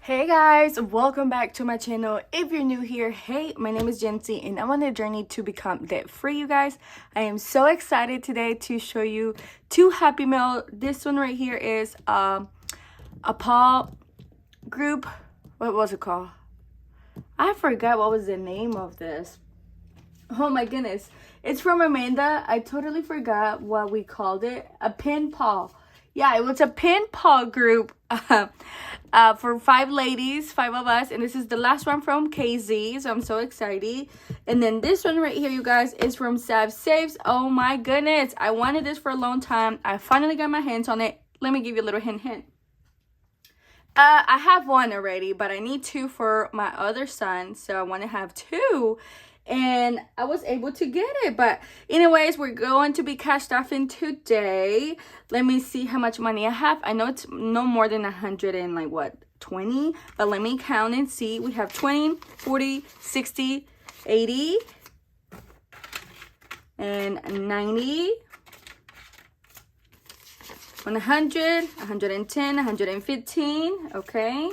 Hey guys, welcome back to my channel. If you're new here, hey, my name is Jency and I'm on a journey to become debt free, you guys. I am so excited today to show you two Happy Meal. This one right here is a paw group. What was it called? I forgot what was the name of this. Oh my goodness. It's from Amanda. I totally forgot what we called it. A pin paw. Yeah, it was a pin paw group for 5 ladies, 5 of us. And this is the last one from KZ. So I'm so excited. And then this one right here, you guys, is from Sav Saves. Oh my goodness. I wanted this for a long time. I finally got my hands on it. Let me give you a little hint. I have one already, but I need 2 for my other son. So I want to have 2. And I was able to get it. But anyways, we're going to be cashed off in today. Let me see how much money I have. I know it's no more than 100 and like what, 20? But let me count and see. We have 20, 40, 60, 80, and 90, 100, 110, 115, okay.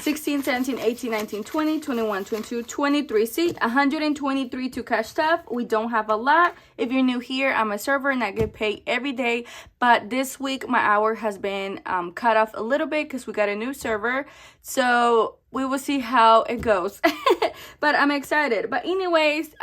16, 17, 18, 19, 20, 21, 22, 23. See, 123 to cash stuff. We don't have a lot. If you're new here, I'm a server and I get paid every day. But this week, my hour has been cut off a little bit because we got a new server. So we will see how it goes. But I'm excited. But anyways,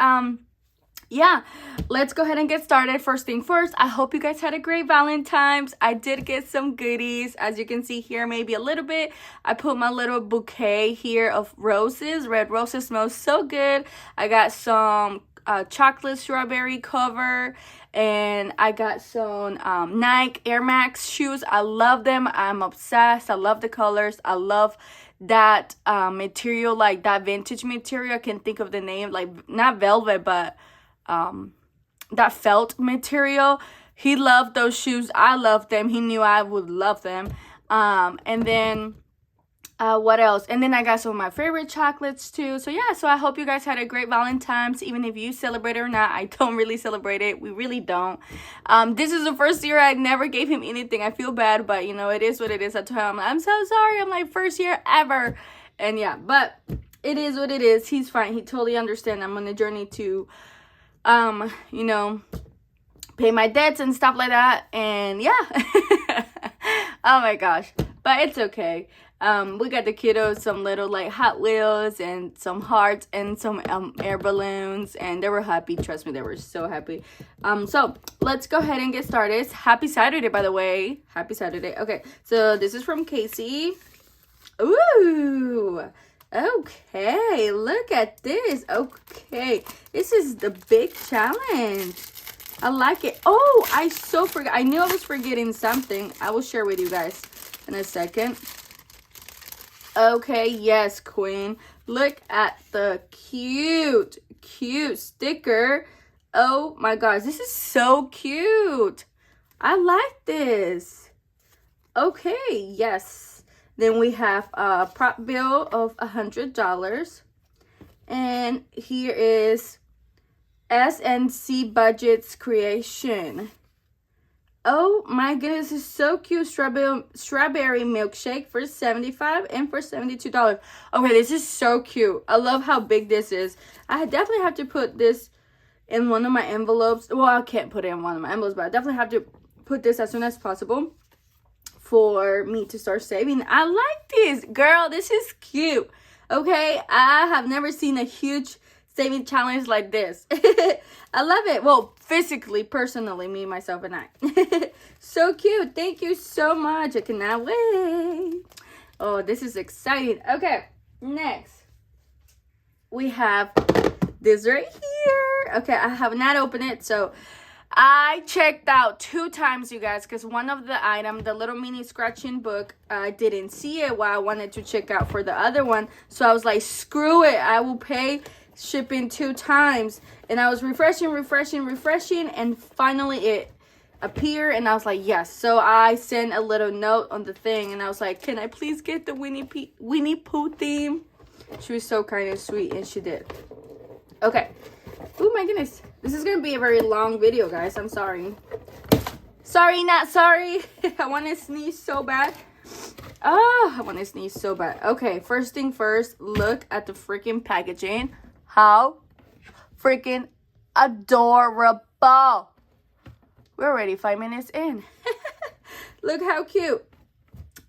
yeah, let's go ahead and get started. First thing first, I hope you guys had a great Valentine's. I did get some goodies. As you can see here, maybe a little bit. I put my little bouquet here of roses. Red roses smells so good. I got some chocolate strawberry cover. And I got some Nike Air Max shoes. I love them. I'm obsessed. I love the colors. I love that material, like that vintage material. I can't think of the name. Like, not velvet, but that felt material. He loved those shoes. I loved them. He knew I would love them. And then what else? And then I got some of my favorite chocolates too. So yeah, so I hope you guys had a great Valentine's, even if you celebrate it or not. I don't really celebrate it. We really don't. This is the first year I never gave him anything. I feel bad, but you know, it is what it is. I told him, I'm so sorry. I'm like, first year ever. And yeah, but it is what it is. He's fine. He totally understands. I'm on a journey to you know, pay my debts and stuff like that. And yeah. Oh my gosh. But it's okay. We got the kiddos some little like Hot Wheels and some hearts and some air balloons, and they were happy. Trust me, they were so happy. So let's go ahead and get started. Happy Saturday, by the way. Happy Saturday. Okay, so this is from Casey. Ooh. Okay, look at this. Okay, this is the big challenge. I like it. Oh, I so forgot. I knew I was forgetting something. I will share with you guys in a second. Okay, yes, Queen. Look at the cute sticker. Oh my gosh, this is so cute. I like this. Okay, yes. Then we have a prop bill of $100. And here is SNC Budget's creation. Oh my goodness, this is so cute. Strawberry milkshake for $75 and for $72. Okay, this is so cute. I love how big this is. I definitely have to put this in one of my envelopes. Well, I can't put it in one of my envelopes, but I definitely have to put this as soon as possible for me to start saving. I like this. Girl, this is cute. Okay, I have never seen a huge saving challenge like this. I love it. Well, physically, personally, me, myself, and I. So cute. Thank you so much. I cannot wait. Oh, this is exciting. Okay, next. We have this right here. Okay, I have not opened it, so I checked out 2 times, you guys, because one of the items, the little mini scratching book, I didn't see it while I wanted to check out for the other one. So I was like, screw it. I will pay shipping 2 times. And I was refreshing, and finally it appeared, and I was like, yes. So I sent a little note on the thing, and I was like, can I please get the Winnie Pooh theme? She was so kind and sweet, and she did. Okay. Oh my goodness. This is going to be a very long video, guys. I'm sorry. Sorry, not sorry. I want to sneeze so bad. Oh, I want to sneeze so bad. Okay, first thing first, look at the freaking packaging. How freaking adorable. We're already 5 minutes in. Look how cute.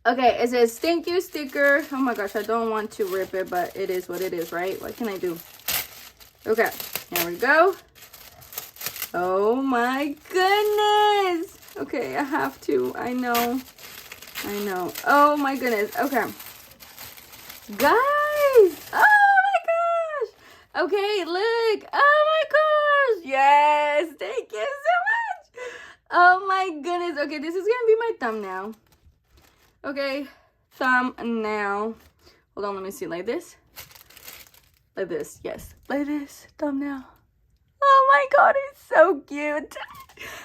Okay, it says thank you sticker. Oh my gosh, I don't want to rip it, but it is what it is, right? What can I do? Okay, here we go. Oh my goodness. Okay, I have to. I know. Oh my goodness. Okay. Guys. Oh my gosh. Okay, look. Oh my gosh. Yes. Thank you so much. Oh my goodness. Okay, this is going to be my thumbnail. Okay, thumbnail. Hold on, let me see. Like this. Like this. Yes. Like this. Thumbnail. Oh my god, it's so cute.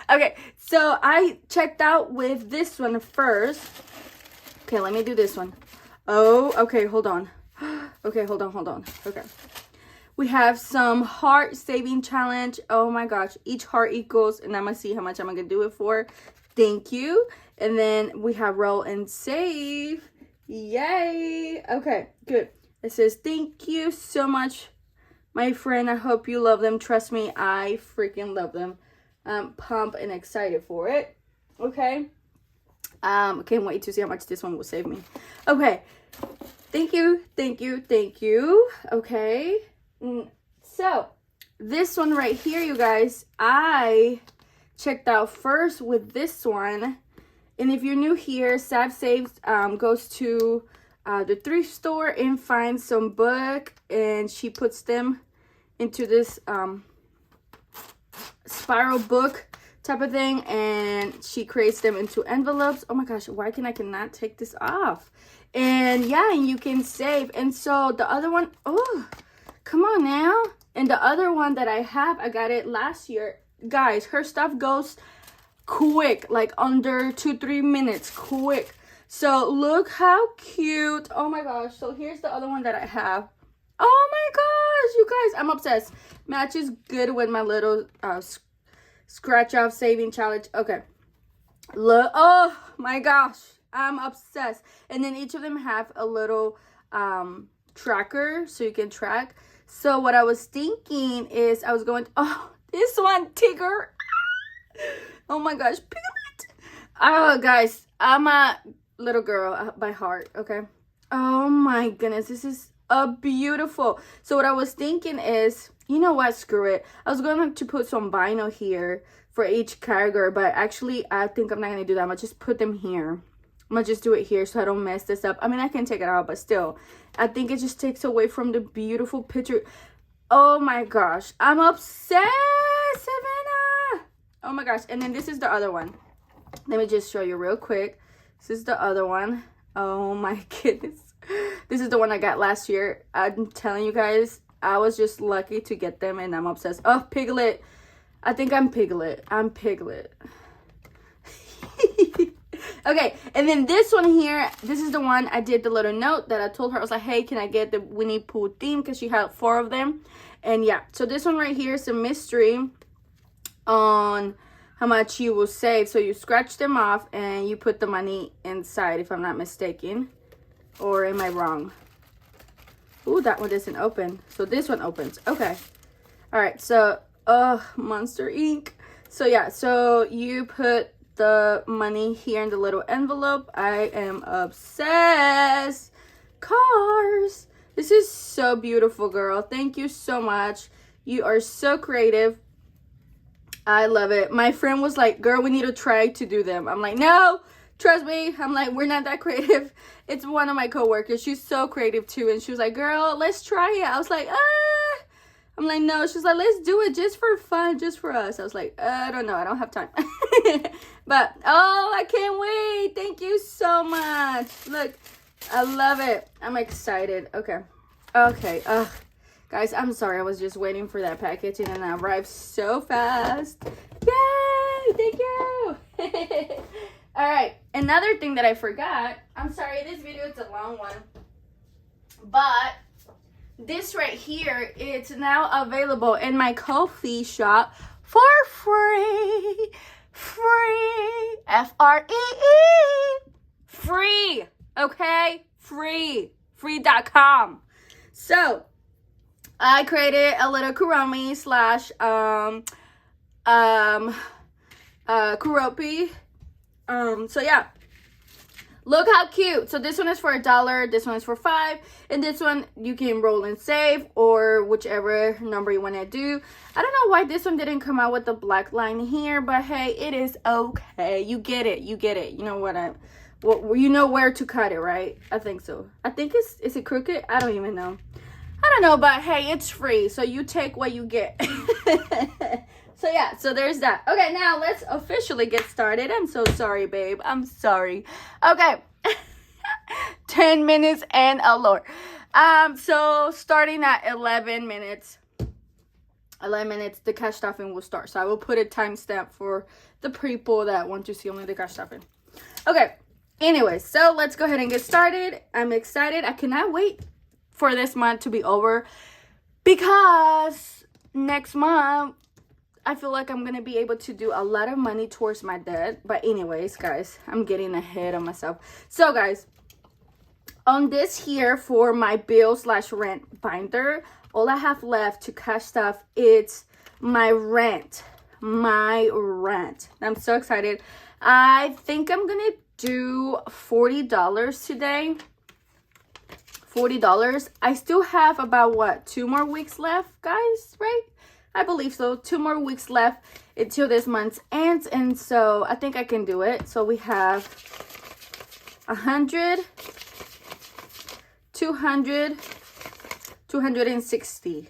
Okay, so I checked out with this one first. Okay, let me do this one. Oh, okay, hold on. Okay, hold on. Okay. We have some heart saving challenge. Oh my gosh, each heart equals, and I'm gonna see how much I'm gonna do it for. Thank you. And then we have roll and save. Yay. Okay, good. It says thank you so much, my friend. I hope you love them. Trust me, I freaking love them. I'm pumped and excited for it. Okay. Can't wait to see how much this one will save me. Okay. Thank you. Okay. So, this one right here, you guys, I checked out first with this one. And if you're new here, Sav Saves goes to the thrift store and finds some book, and she puts them into this spiral book type of thing, and she creates them into envelopes. Oh my gosh, why can I cannot take this off? And yeah, and you can save. And so the other one, oh, come on now. And the other one that I have, I got it last year. Guys, her stuff goes quick, like under 2-3 minutes, quick. So look how cute. Oh my gosh. So here's the other one that I have. Oh my gosh, you guys, I'm obsessed. Matches good with my little scratch off saving challenge. Okay, look. Oh my gosh, I'm obsessed. And then each of them have a little tracker so you can track. So what I was thinking is I was going, oh, this one, Tigger. Oh my gosh, Piglet. Oh guys, I'm a little girl by heart. Okay. Oh my goodness, this is beautiful. So what I was thinking is, you know what, screw it. I was going to put some vinyl here for each category, but actually I think I'm not going to do that. I'm going to just put them here. I'm going to just do it here so I don't mess this up. I mean, I can take it out, but still, I think it just takes away from the beautiful picture. Oh my gosh, I'm obsessed, Savannah. Oh my gosh. And then this is the other one. Let me just show you real quick. This is the other one. Oh my goodness. This is the one I got last year. I'm telling you guys, I was just lucky to get them, and I'm obsessed. Oh, Piglet. I think I'm Piglet. I'm Piglet. Okay, and then this one here, this is the one I did the little note that I told her. I was like, hey, can I get the Winnie Pooh theme? Because she had 4 of them. And yeah, so this one right here is a mystery on how much you will save. So you scratch them off and you put the money inside, if I'm not mistaken. Or am I wrong? Ooh, that one doesn't open. So this one opens. Okay. All right. So, Monster Inc. So yeah, so you put the money here in the little envelope. I am obsessed. Cars. This is so beautiful, girl. Thank you so much. You are so creative. I love it. My friend was like, girl, we need to try to do them. I'm like, no, trust me. I'm like, we're not that creative. It's one of my coworkers. She's so creative too. And she was like, girl, let's try it. I was like, I'm like, no. She's like, let's do it just for fun, just for us. I was like, I don't know. I don't have time. But, oh, I can't wait. Thank you so much. Look, I love it. I'm excited. Okay. Okay. Guys, I'm sorry. I was just waiting for that package and then it arrived so fast. Yay! Thank you. All right. Another thing that I forgot. I'm sorry. This video is a long one. But this right here, it's now available in my coffee shop for free. Free. Free. Okay? Free.com. So, I created a little Kuromi slash Kuropi. So yeah. Look how cute. So this one is for $1, this one is for $5, and this one you can roll and save or whichever number you want to do. I don't know why this one didn't come out with the black line here, but hey, it is okay. You get it. You know you know where to cut it, right? I think so. I think is it crooked? I don't even know. I don't know, but hey, it's free, so you take what you get. So yeah, so there's that. Okay, now let's officially get started. I'm so sorry, babe. I'm sorry. Okay. 10 minutes and a lower. So starting at 11 minutes, the cash stuffing will start. So I will put a timestamp for the people that want to see only the cash stuffing. Okay. Anyway, so let's go ahead and get started. I'm excited. I cannot wait for this month to be over because next month I feel like I'm gonna be able to do a lot of money towards my debt. But anyways, guys, I'm getting ahead of myself. So guys, on this here for my bill/rent binder, all I have left to cash stuff is my rent. I'm so excited. I think I'm gonna do $40 today. $40. I still have about 2 more weeks left, guys, right? I believe so. 2 more weeks left until this month ends, and so I think I can do it. So we have 100, 200, 260,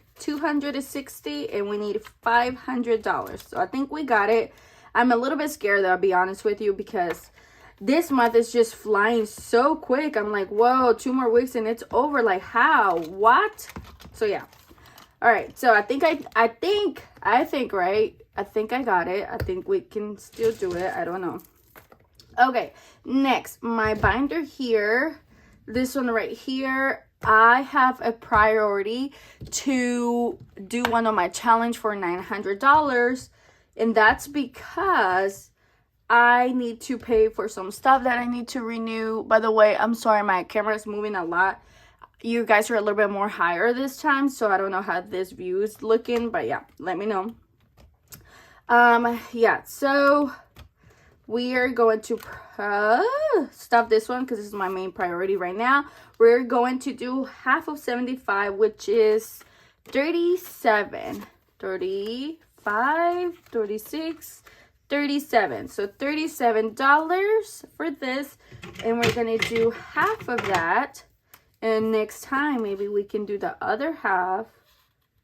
and we need $500. So I think we got it. I'm a little bit scared though, I'll be honest with you, because this month is just flying so quick. I'm like, whoa, 2 more weeks and it's over. Like, how? What? So yeah. All right, so I think right? I think I got it. I think we can still do it. I don't know. Okay, next, my binder here, this one right here, I have a priority to do one of my challenge for $900, and that's because I need to pay for some stuff that I need to renew. By the way, I'm sorry, my camera is moving a lot. You guys are a little bit more higher this time, so I don't know how this view is looking, but yeah, let me know. Yeah, so we are going to stuff this one because this is my main priority right now. We're going to do half of 75, which is 37, 35, 36, 37. So $37 for this, and we're gonna do half of that. And next time, maybe we can do the other half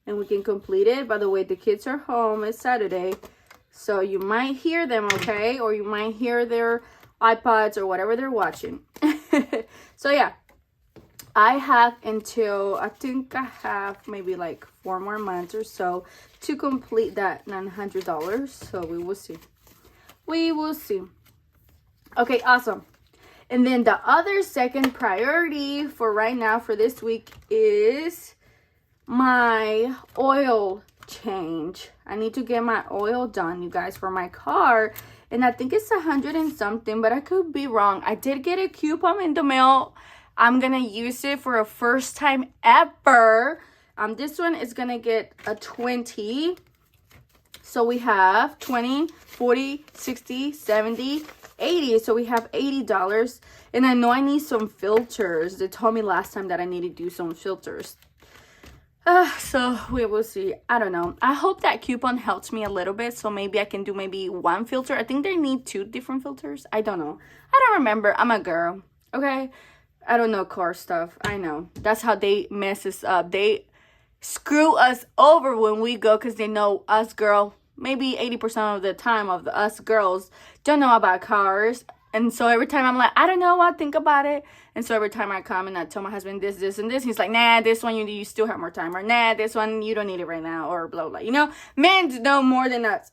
and we can complete it. By the way, the kids are home. It's Saturday. So you might hear them, okay? Or you might hear their iPods or whatever they're watching. So yeah, I have until, I think I have maybe like 4 more months or so to complete that $900. So we will see. We will see. Okay, awesome. And then the other second priority for right now for this week is my oil change. I need to get my oil done, you guys, for my car. And I think it's 100 and something, but I could be wrong. I did get a coupon in the mail. I'm going to use it for a first time ever. This one is going to get a 20. So we have 20, 40, 60, 70, 80. So we have $80. And I know I need some filters. They told me last time that I need to do some filters. So we will see. I don't know. I hope that coupon helps me a little bit. So maybe I can do maybe 1 filter. I think they need 2 different filters. I don't know. I don't remember. I'm a girl. Okay. I don't know car stuff. I know. That's how they mess us up. They screw us over when we go because they know us girl. Maybe 80% of the time of us girls don't know about cars. And so every time I'm like, I don't know, I'll think about it. And so every time I come and I tell my husband this, this, and this, he's like, nah, this one you still have more time. Or nah, this one you don't need it right now. Or blah, blah. You know, men know more than us.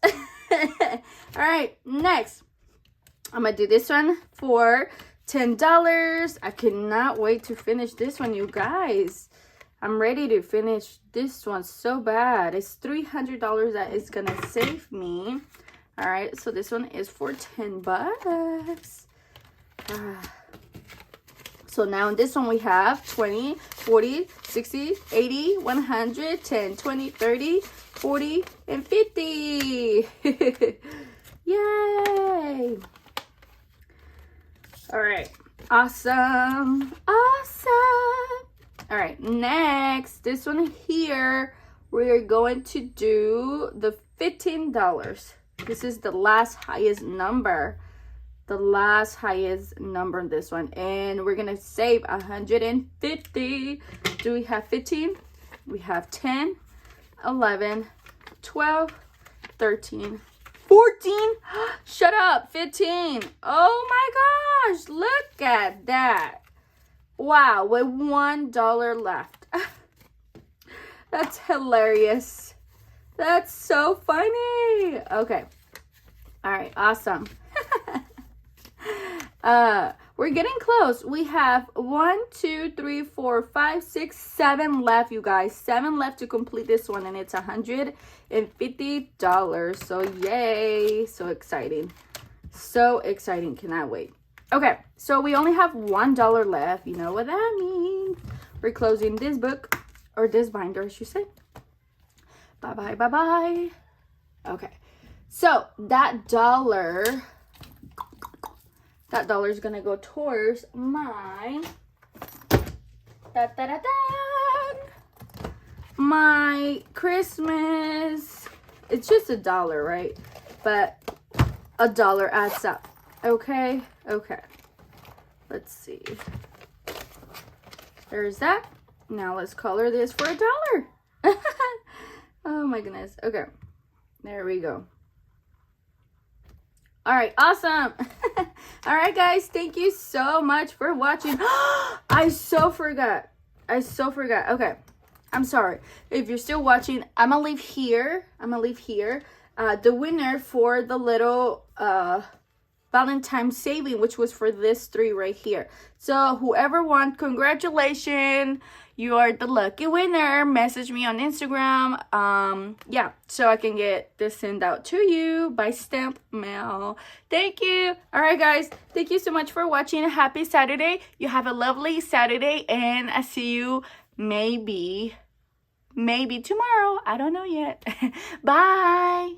All right, next. I'm going to do this one for $10. I cannot wait to finish this one, you guys. I'm ready to finish this one so bad. It's $300 that is going to save me. All right, so this one is for $10. So now in this one we have 20, 40, 60, 80, 100, 10, 20, 30, 40, and 50. Yay! All right. Awesome. Awesome. All right. Next, this one here, we're going to do the $15. This is the last highest number. The last highest number in this one. And we're going to save 150. Do we have 15? We have 10, 11, 12, 13, 14. Shut up. 15. Oh my gosh. Look at that. Wow. With $1 left. That's hilarious. That's so funny. Okay. All right. Awesome. We're getting close. We have 1, 2, 3, 4, 5, 6, 7 left, you guys. 7 left to complete this one, and it's $150. So yay. So exciting. So exciting. Cannot wait. Okay, so we only have $1 left. You know what that means. We're closing this book, or this binder, I should say. Bye bye, bye bye. Okay, so that dollar is gonna go towards my my Christmas. It's just $1, right? But $1 adds up. Okay, okay. Let's see. There's that. Now let's color this for $1. Oh my goodness. Okay, there we go. All right, awesome. All right, guys, thank you so much for watching. I so forgot. Okay, I'm sorry. If you're still watching, I'm gonna leave here. The winner for the little Valentine's saving, which was for this 3 right here. So whoever won, congratulations. You are the lucky winner. Message me on Instagram. Yeah, so I can get this sent out to you by stamp mail. Thank you. All right, guys. Thank you so much for watching. Happy Saturday. You have a lovely Saturday, and I see you maybe tomorrow. I don't know yet. Bye.